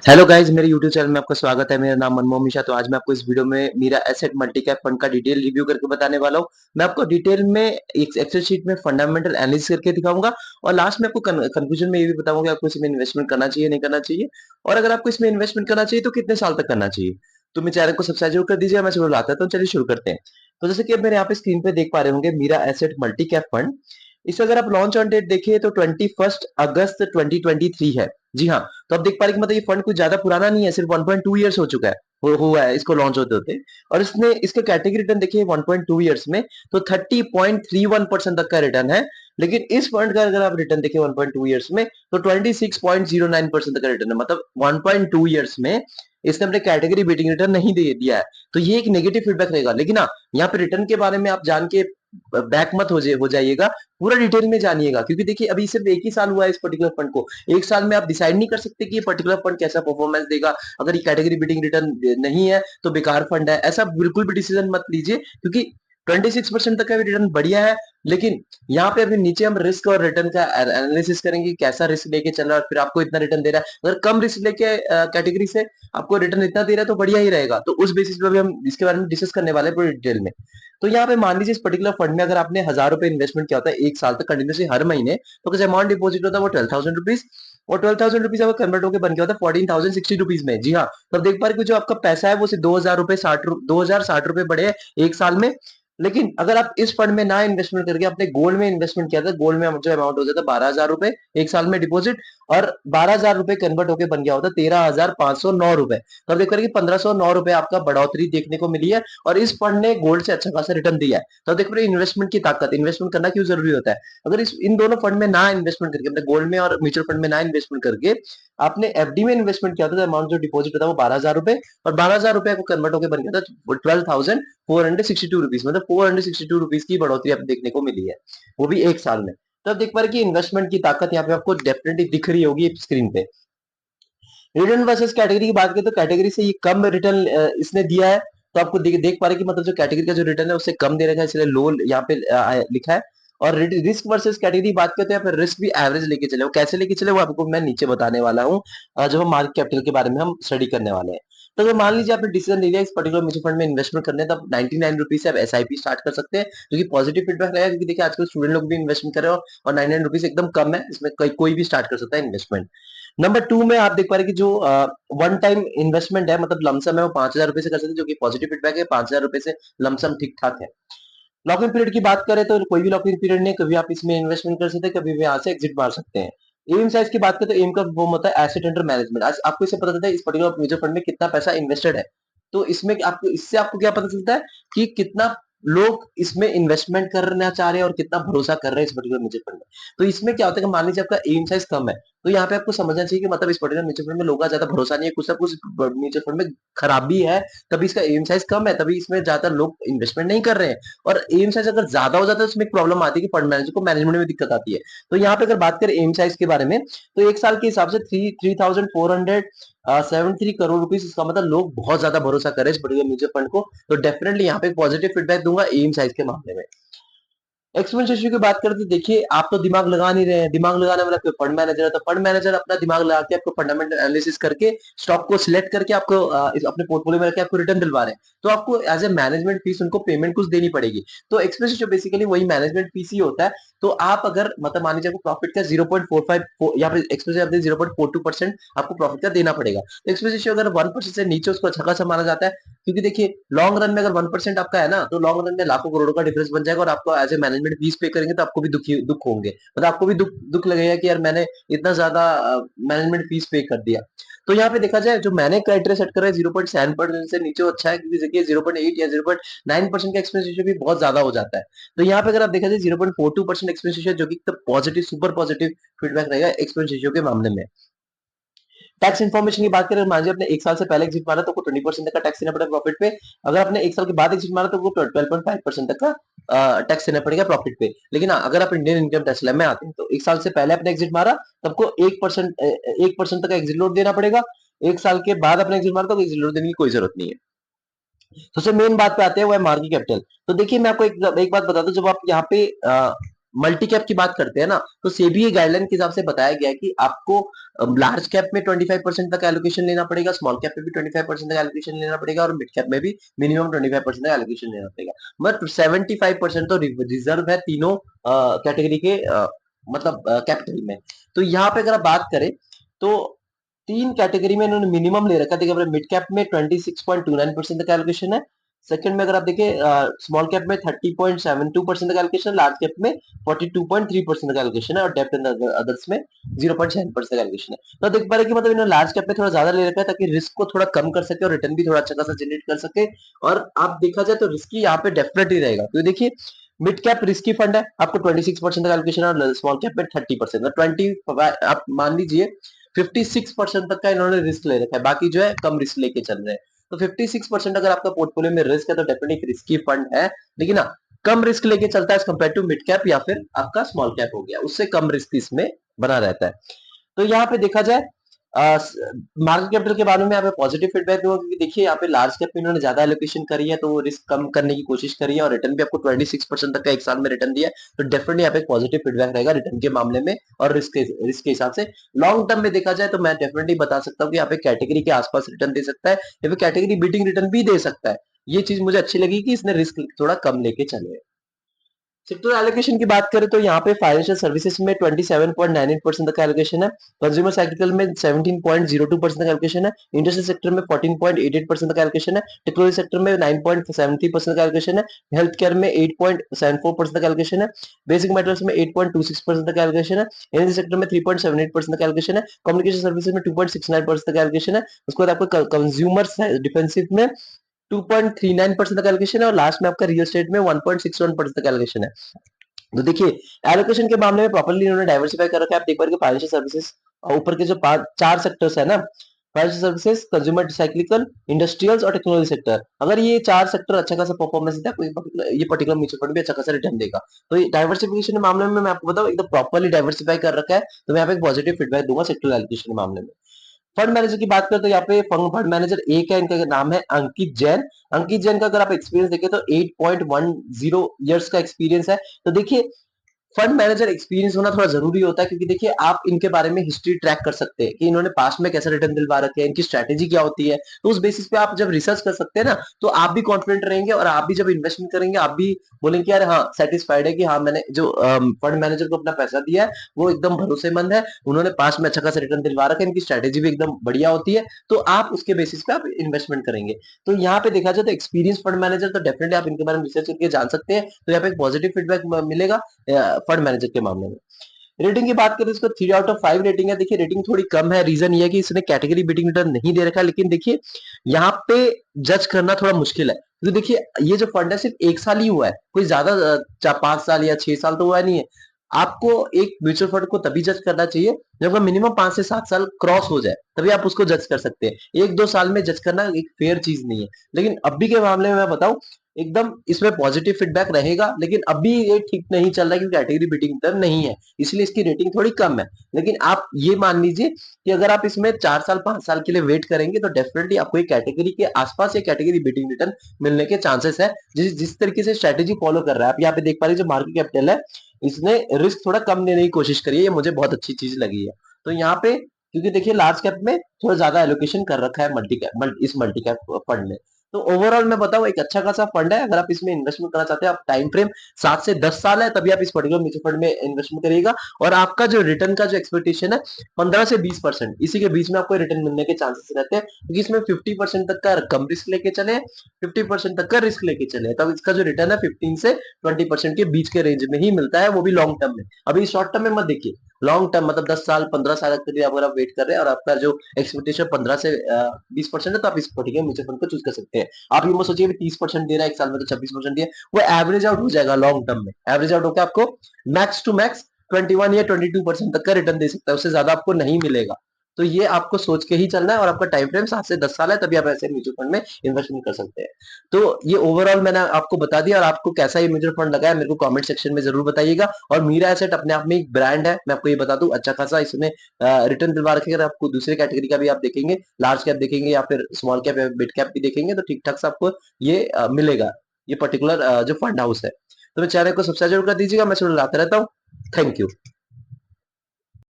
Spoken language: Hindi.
हेलो गाइस, मेरे यूट्यूब चैनल में आपका स्वागत है। मेरा नाम मनमोहन मिश्रा। तो आज मैं आपको इस वीडियो में Mirae Asset multi cap fund का डिटेल रिव्यू करके बताने वाला हूँ। मैं आपको डिटेल में एक एक्सेल शीट में फंडामेंटल एनालिसिस करके दिखाऊंगा और लास्ट में आपको कंक्लूजन में ये भी बताऊंगा कि आपको इसमें इन्वेस्टमेंट करना चाहिए नहीं करना चाहिए, और अगर आपको इसमें इन्वेस्टमेंट करना चाहिए तो कितने साल तक करना चाहिए। तो मेरे चैनल को सब्सक्राइब जरूर कर दीजिए। मैं शुरू लाता हूँ, तो चलिए शुरू करते हैं। तो जैसे कि आप मेरे यहाँ पे स्क्रीन पे देख पा रहे होंगे, Mirae Asset multi cap fund. इसे अगर आप लॉन्च ऑन डेट देखिए तो 21 अगस्त 2023 है। जी हाँ। तो आप देख पा रहे हैं कि मतलब ये फंड कुछ ज्यादा पुराना नहीं है, सिर्फ 1.2 इयर्स हो चुका है, हुआ है इसको लॉन्च होते होते। और इसने इसका कैटेगरी रिटर्न देखिए 1.2 इयर्स में तो 30.31% तक का रिटर्न है। लेकिन इस फंड का अगर आप रिटर्न देखिए 1.2 इयर्स में तो 26.09% तक का रिटर्न है। मतलब 1.2 इयर्स में इसने अपने कैटेगरी बीटिंग रिटर्न नहीं दे दिया है। तो ये एक नेगेटिव फीडबैक रहेगा। लेकिन हाँ, यहाँ पे रिटर्न के बारे में आप जान के बैक मत हो जाइएगा, पूरा डिटेल में जानिएगा। क्योंकि देखिए अभी सिर्फ एक ही साल हुआ है इस पर्टिकुलर फंड को। एक साल में आप डिसाइड नहीं कर सकते कि ये पर्टिकुलर फंड कैसा परफॉर्मेंस देगा। अगर ये कैटेगरी बीटिंग रिटर्न नहीं है तो बेकार फंड है, ऐसा बिल्कुल भी डिसीजन मत लीजिए। क्योंकि 26% तक का भी रिटर्न बढ़िया है। लेकिन यहाँ पे अभी नीचे हम रिस्क और रिटर्न का एनालिसिस करेंगे, कैसा रिस्क लेके चल रहा है और फिर आपको इतना रिटर्न दे रहा है। अगर कम रिस्क लेके कैटेगरी से आपको रिटर्न इतना दे रहा है तो बढ़िया ही रहेगा। तो उस बेसिस पे भी हम इसके बारे में डिस्कस करने वाले हैं पूरी डिटेल में। तो यहाँ पे मान लीजिए इस पर्टिकुलर फंड में अगर आपने 1000 रुपए इन्वेस्टमेंट किया होता है एक साल तक कंटिन्यूसली हर महीने, तो कुछ अमाउंट डिपॉजिट होता है वो 12,000 रुपीज। और 12,000 रुपीज अगर कन्वर्ट होकर बन गया होता है 14,060 रुपीज में। जी हाँ। तो आप देख पा रहे जो आपका पैसा है वो सिर्फ 2,060 रुपए बढ़े हैं एक साल में। लेकिन अगर आप इस फंड में ना इन्वेस्टमेंट करके अपने गोल्ड में इन्वेस्टमेंट किया था, गोल्ड में जो अमाउंट हो जाता है 12,000 रुपए एक साल में डिपॉजिट, और 12,000 रुपए कन्वर्ट होकर बन गया होता 13,509 रुपए। तो आप देख रहे हैं कि 1,509 रुपए आपका बढ़ोतरी देखने को मिली है। और इस फंड ने गोल्ड से अच्छा खासा रिटर्न दिया है। तो आप देख रहे हैं इन्वेस्टमेंट की ताकत, इन्वेस्टमेंट करना क्यों जरूरी होता है। अगर इस इन दोनों फंड में ना इन्वेस्टमेंट करके, अपने गोल्ड में और म्यूचुअल फंड में ना इन्वेस्टमेंट करके आपने एफडी में इन्वेस्टमेंट किया था, तो अमाउंट जो डिपॉजिट होता है वो 12,000 रुपए, और 12,000 रुपए को कन्वर्ट होकर बन गया था 12,462 रुपीज। मतलब 462 रुपीज की बढ़ोतरी आप देखने को मिली है, वो भी एक साल में। तो आप देख पा रहे कि इन्वेस्टमेंट की ताकत यहाँ पे आपको डेफिनेटली दिख रही होगी स्क्रीन पे। रिटर्न वर्सेस कैटेगरी की बात करें तो कैटेगरी से ये कम रिटर्न इसने दिया है। तो आपको देख पा रहे कि मतलब जो कैटेगरी का जो रिटर्न है उससे कम दे रखा है, इसलिए लो यहाँ पे लिखा है। और रिस्क वर्सेस कैटेगरी बात करते हैं, फिर रिस्क भी एवरेज लेके चले, वो कैसे लेके चले वो आपको मैं नीचे बताने वाला हूँ जब हम मार्केट कैपिटल के बारे में हम स्टडी करने वाले हैं। तो अगर मान लीजिए आपने डिसीजन ले लिया इस पर्टिकुलर म्यूचुअल फंड में इन्वेस्टमेंट करने, तो आप 99 रुपीज से आप एसआईपी स्टार्ट कर सकते हैं, जो कि पॉजिटिव फीडबैक रहेगा। क्योंकि देखिए आजकल स्टूडेंट लोग भी इन्वेस्टमेंट कर रहे हो और 99 रुपीज एकदम कम है, इसमें कोई भी स्टार्ट कर सकता है इन्वेस्टमेंट। नंबर टू में आप देख पा रहे हैं कि जो वन टाइम इन्वेस्टमेंट है, मतलब लमसम है, वो 5,000 रुपए से कर सकते हैं, जो कि पॉजिटिव फीडबैक है। 5,000 रुपए से लमसम ठीक ठाक है। लॉक इन पीरियड की बात करें तो कोई भी लॉक इन पीरियड नहीं, कभी आप इसमें इन्वेस्टमेंट कर सकते हैं, कभी भी यहाँ से एग्जिट मार सकते हैं। एम साइज की बात करें तो एम का वो होता है एसेट अंडर मैनेजमेंट। आज आपको इससे पता चलता है इस पर्टिकुलर म्यूचुअल फंड में कितना पैसा इन्वेस्टेड है। तो इसमें आपको इससे आपको क्या पता चलता है कि कितना लोग इसमें इन्वेस्टमेंट करना चाह रहे हैं और कितना भरोसा कर रहे हैं इस पर्टिकुलर म्यूचुअल फंड में। तो इसमें क्या होता है कि मान लीजिए आपका एम साइज कम है, तो यहाँ पे आपको समझना चाहिए कि मतलब इस पर्टिकुलर म्यूचुअल फंड में लोगों का ज्यादा भरोसा नहीं है, कुछ ना कुछ म्यूचुअल फंड में खराबी है, तभी इसका एम साइज कम है, तभी इसमें ज्यादा लोग इन्वेस्टमेंट नहीं कर रहे हैं। और एम साइज अगर ज्यादा हो जाता है तो उसमें एक प्रॉब्लम आती है कि फंड मैनेजर को मैनेजमेंट में दिक्कत आती है। तो यहाँ पे अगर बात करें एम साइज के बारे में, तो एक साल के हिसाब से 3,473 करोड़ रुपीज, इसका मतलब लोग बहुत ज्यादा भरोसा कर रहे हैं इस पर्टिकुलर म्यूचुअल फंड को। तो डेफिनेटली यहाँ पे पॉजिटिव फीडबैक दूंगा एम साइज के मामले में। एक्सपेंस रेशियो की बात करते देखिए आप तो दिमाग लगा नहीं रहे हैं, दिमाग लगाने वाला कोई फंड मैनेजर है। तो फंड मैनेजर अपना दिमाग लगा के आपको फंडामेंटल एनालिसिस करके स्टॉक को सिलेक्ट करके आपको अपने पोर्टफोलियो में रख के आपको रिटर्न दिलवा रहे हैं। तो आपको एज ए मैनेजमेंट फीस उनको पेमेंट कुछ देनी पड़ेगी। तो एक्सपेंस रेशियो बेसिकली वही मैनेजमेंट फीस ही होता है। तो आप अगर मतलब मान लीजिए आपको प्रॉफिट का 0.45 या फिर एक्सपेंस 0.42% आपको प्रॉफिट का देना पड़ेगा। तो एक्सपेंस रेशियो अगर 1% से नीचे उसको अच्छा खासा माना जाता है। क्योंकि देखिए लॉन्ग रन में अगर 1% आपका है ना, तो लॉन्ग रन में लाखों करोड़ों का डिफरेंस बन जाएगा, और आपको एज ए मैनेजमेंट फीस पे करेंगे तो आपको भी दुख होंगे। मतलब आपको भी दुख लगेगा कि यार मैंने इतना ज्यादा मैनेजमेंट फीस पे कर दिया। तो यहाँ पे देखा जाए जो मैंने क्राइटेरिया सेट करा है 0.7% से नीचे अच्छा है, क्योंकि देखिए 0.8 या 0.9% का एक्सपेंस रेशियो भी बहुत ज्यादा हो जाता है। तो यहाँ पे अगर आप देखा जाए 0.42% एक्सपेंस रेशियो, जो कि पॉजिटिव सुपर पॉजिटिव फीडबैक रहेगा एक्सपेंस रेशियो के मामले में। टैक्स इन्फॉर्मेशन की बात करें, मान लीजिए आपने एक साल से पहले एग्जिट मारा तो 20% तक का टैक्स देना पड़ेगा प्रॉफिट पे। अगर आपने एक साल के बाद एग्जिट मारा तो वो 12.5% तक का टैक्स देना पड़ेगा प्रॉफिट पे। लेकिन हाँ, अगर आप इंडियन इनकम टैक्स स्लैब में आते हैं तो एक साल से पहले आपने एग्जिट मारा तो आपको 1% तक का एग्जिट लोड देना पड़ेगा। एक साल के बाद आपने एग्जिट मारा तो एग्जिट लोड देने की कोई जरूरत नहीं है। सबसे मेन बात पे आते हैं वो है मार्केट कैपिटल। तो देखिए मैं आपको एक बात बता दूं, जब आप यहाँ पे मल्टी कैप की बात करते हैं ना, तो सेबी गाइडलाइन के हिसाब से बताया गया है कि आपको लार्ज कैप में 25% तक एलोकेशन लेना पड़ेगा, स्मॉल कैप में भी 25% तक एलोकेशन लेना पड़ेगा और मिड कैप में भी मिनिमम 25% तक एलोकेशन लेना पड़ेगा। मतलब 75% तो रिजर्व है तीनों कैटेगरी के मतलब कैपिटल में। तो यहाँ पे अगर आप बात करें तो तीन कैटेगरी में इन्होंने मिनिमम ले रखा है। देखिए मिड कैप में 26.29% तक एलोकेशन है। सेकंड में अगर आप देखें स्मॉल कैप में 30.72% का एलोकेशन, लार्ज कैप में 42.3% का एलोकेशन है और डेब्ट एंड अदर्स में 0.7% का एलोकेशन है। तो देख पा रहे कि मतलब इन्होंने लार्ज कैप में थोड़ा ज्यादा ले रखा है ताकि रिस्क को थोड़ा कम कर सके और रिटर्न भी थोड़ा अच्छा खासा जनरेट कर सके। और आप देखा जाए तो रिस्की यहाँ पे डेफिनेटली रहेगा। तो देखिए मिड कैप रिस्की फंड है, आपको 26% का एलोकेशन है और स्मॉल कैप में 30%, तो 20 आप मान लीजिए 56% तक का इन्होंने रिस्क ले रखा है, बाकी जो है कम रिस्क लेके चल रहे हैं। तो 56% अगर आपका पोर्टफोलियो में रिस्क है तो डेफिनेटली रिस्की फंड है, लेकिन हाँ कम रिस्क लेके चलता है कंपेयर टू मिड कैप या फिर आपका स्मॉल कैप हो गया, उससे कम रिस्क इसमें बना रहता है। तो यहाँ पे देखा जाए मार्केट कैपिटल के बारे में यहाँ पे पॉजिटिव फीडबैक दूंगा, क्योंकि देखिए यहाँ पे लार्ज कैप में इन्होंने ज्यादा एलोकेशन करी है तो वो रिस्क कम करने की कोशिश करी है और रिटर्न भी आपको 26% तक का एक साल में रिटर्न दिया है। तो डेफिनेटली यहाँ पे पॉजिटिव फीडबैक रहेगा रिटर्न के मामले में और रिस्क के हिसाब से। लॉन्ग टर्म में देखा जाए तो मैं डेफिनेटली बता सकता हूँ कि यहाँ पे कैटेगरी के आसपास रिटर्न दे सकता है या फिर कैटेगरी बीटिंग रिटर्न भी दे सकता है। ये चीज मुझे अच्छी लगी कि इसने रिस्क थोड़ा कम लेके चले। सेक्टर एलोकेशन की बात करें तो यहाँ पे फाइनेंशियल सर्विसेज में 27.98% तक का एलोकेशन है, कंज्यूमर साइकिल में 17.02% का एलोकेशन है, इंडस्ट्रियल सेक्टर में 14.88% का एलोकेशन है, टेक्नोलॉजी सेक्टर में 9.73% का एलोकेशन है, हेल्थ केयर में 8.74% का एलोकेशन है, बेसिक मेटल्स में 8.26% का एलोकेशन है, एनर्जी सेक्टर में 3.78% का एलोकेशन है, कम्युनिकेशन सर्विसेज में 2.69% का एलोकेशन है। उसके बाद आपको कंज्यूमर डिफेंसिव में 2.39% का एलोकेशन है और लास्ट में आपका रियल एस्टेट में 1.61% का एलोकेशन है। तो देखिए एलोकेशन के मामले में प्रॉपर्ली इन्होंने डाइवर्सिफाई कर रखा है। आप देख पा रहे हैं फाइनेंशियल सर्विसेज ऊपर के जो चार सेक्टर्स है ना, financial services, consumer cyclical, industrials और टेक्नोलॉजी सेक्टर, अगर ये चार सेक्टर अच्छा खासा परफॉर्मेंस देता है ये पर्टिकुलर म्यूचुअल फंड भी अच्छा खासा रिटर्न देगा। तो ये डाइवर्सिफिकेशन के मामले में मैं आपको बताऊं एकदम प्रॉपर्ली डाइवर्सिफाई कर रखा है, तो मैं यहाँ पे एक पॉजिटिव फीडबैक दूंगा सेक्टर एलोकेशन के मामले में। फंड मैनेजर की बात करें तो यहाँ पे फंड मैनेजर एक है, इनका नाम है अंकित जैन। अंकित जैन का अगर आप एक्सपीरियंस देखें तो 8.10 इयर्स का एक्सपीरियंस है। तो देखिए फंड मैनेजर एक्सपीरियंस होना थोड़ा जरूरी होता है, क्योंकि देखिए आप इनके बारे में हिस्ट्री ट्रैक कर सकते हैं कि इन्होंने पास्ट में कैसे रिटर्न दिलवा रखे हैं, इनकी स्ट्रैटेजी क्या होती है। तो उस बेसिस पे आप जब रिसर्च कर सकते हैं ना, तो आप भी कॉन्फिडेंट रहेंगे और आप भी जब इन्वेस्टमेंट करेंगे आप भी बोलेंगे यार हाँ सेटिस्फाइड है कि हाँ मैंने जो फंड मैनेजर को अपना पैसा दिया है वो एकदम भरोसेमंद है, उन्होंने पास्ट में अच्छा खासा रिटर्न दिलवा रखा है, इनकी स्ट्रैटेजी भी एकदम बढ़िया होती है। तो आप उसके बेसिस पे आप इन्वेस्टमेंट करेंगे। तो यहाँ पे देखा जाए तो एक्सपीरियंस फंड मैनेजर तो डेफिनेटली आप इनके बारे में रिसर्च करके जान सकते हैं। तो यहाँ पे एक पॉजिटिव फीडबैक मिलेगा फंड मैनेजर के मामले में। रेटिंग की बात करें इसको 3/5 रेटिंग है। देखिए रेटिंग थोड़ी कम है, रीजन ये है कि इसने कैटेगरी बीटिंग रिटर्न नहीं दे रखा, लेकिन देखिए यहाँ पे जज करना थोड़ा मुश्किल है, क्योंकि देखिए ये जो फंड है सिर्फ एक साल ही हुआ है, कोई ज्यादा 5 साल या 6 साल तो हुआ नहीं है। आपको एक म्यूचुअल फंड को तभी जज करना चाहिए जब वो मिनिमम 5 से 7 साल क्रॉस हो जाए, तभी आप उसको जज कर सकते हैं। 1-2 साल में जज करना एक फेयर चीज नहीं है। लेकिन अभी के मामले में मैं बताऊं एकदम इसमें पॉजिटिव फीडबैक रहेगा, लेकिन अभी ये ठीक नहीं चल रहा है क्योंकि कैटेगरी बीटिंग रिटर्न नहीं है, इसलिए इसकी रेटिंग थोड़ी कम है। लेकिन आप ये मान लीजिए कि अगर आप इसमें 4 साल 5 साल के लिए वेट करेंगे तो डेफिनेटली आपको एक कैटेगरी के आसपास या कैटेगरी बीटिंग रिटर्न मिलने के चांसेस है। जिस तरीके से स्ट्रेटेजी फॉलो कर रहा है, आप यहाँ पे देख पा रहे जो मार्केट कैपिटल है इसने रिस्क थोड़ा कम लेने की कोशिश करी है, ये मुझे बहुत अच्छी चीज लगी है। तो यहाँ पे क्योंकि देखिए लार्ज कैप में थोड़ा ज्यादा एलोकेशन कर रखा है मल्टी कैप फंड ने। तो ओवरऑल मैं बताऊं एक अच्छा खासा फंड है। अगर आप इसमें इन्वेस्टमेंट करना चाहते हैं, आप टाइम फ्रेम 7 से 10 साल है तभी आप इस पर्टिकुलर म्यूचुअल फंड में इन्वेस्टमेंट करिएगा। और आपका जो रिटर्न का जो एक्सपेक्टेशन है 15 से 20%, इसी के बीच में आपको रिटर्न मिलने के चांसेस रहते हैं, क्योंकि इसमें 50% तक का कम रिस्क लेके चले, 50% तक का रिस्क लेके चले, तब इसका जो रिटर्न है 15 से 20% के बीच के रेंज में ही मिलता है, वो भी लॉन्ग टर्म में। अभी शॉर्ट टर्म में मत देखिए, लॉन्ग टर्म मतलब 10 साल 15 साल के लिए अगर आप वेट कर रहे हैं और आपका जो एक्सपेक्टेशन 15 से 20% है, तो आप इस पर्टिकुलर म्यूचुअल फंड को चूज कर सकते हैं। आप ये मत सोचिए 30% दे रहा है एक साल में तो 26% दिया, वो एवरेज आउट हो जाएगा लॉन्ग टर्म में। एवरेज आउट होकर आपको मैक्स टू मैक्स 21 या 22% तक का रिटर्न दे सकता है, उससे ज्यादा आपको नहीं मिलेगा। तो ये आपको सोच के ही चलना है और आपका टाइम फ्रेम 7 से 10 साल है, तभी आप ऐसे म्यूचुअल फंड में इन्वेस्टमेंट कर सकते हैं। तो ये ओवरऑल मैंने आपको बता दिया, और आपको कैसा ये म्यूचुअल फंड लगा है मेरे को कमेंट सेक्शन में जरूर बताइएगा। और मीरा एसेट अपने आप में एक ब्रांड है, मैं आपको ये बता दूं अच्छा खासा इसमें रिटर्न दिलवा रखेगा। आपको दूसरे कैटेगरी का भी आप देखेंगे, लार्ज कैप देखेंगे या फिर स्मॉल कैप या मिड कैप भी देखेंगे, तो ठीक ठाक से आपको ये मिलेगा, ये पर्टिकुलर जो फंड हाउस है। तो मेरे चैनल को सब्सक्राइब ज़रूर कर दीजिएगा, मैं ज़रूर लाता रहता हूँ। Thank you.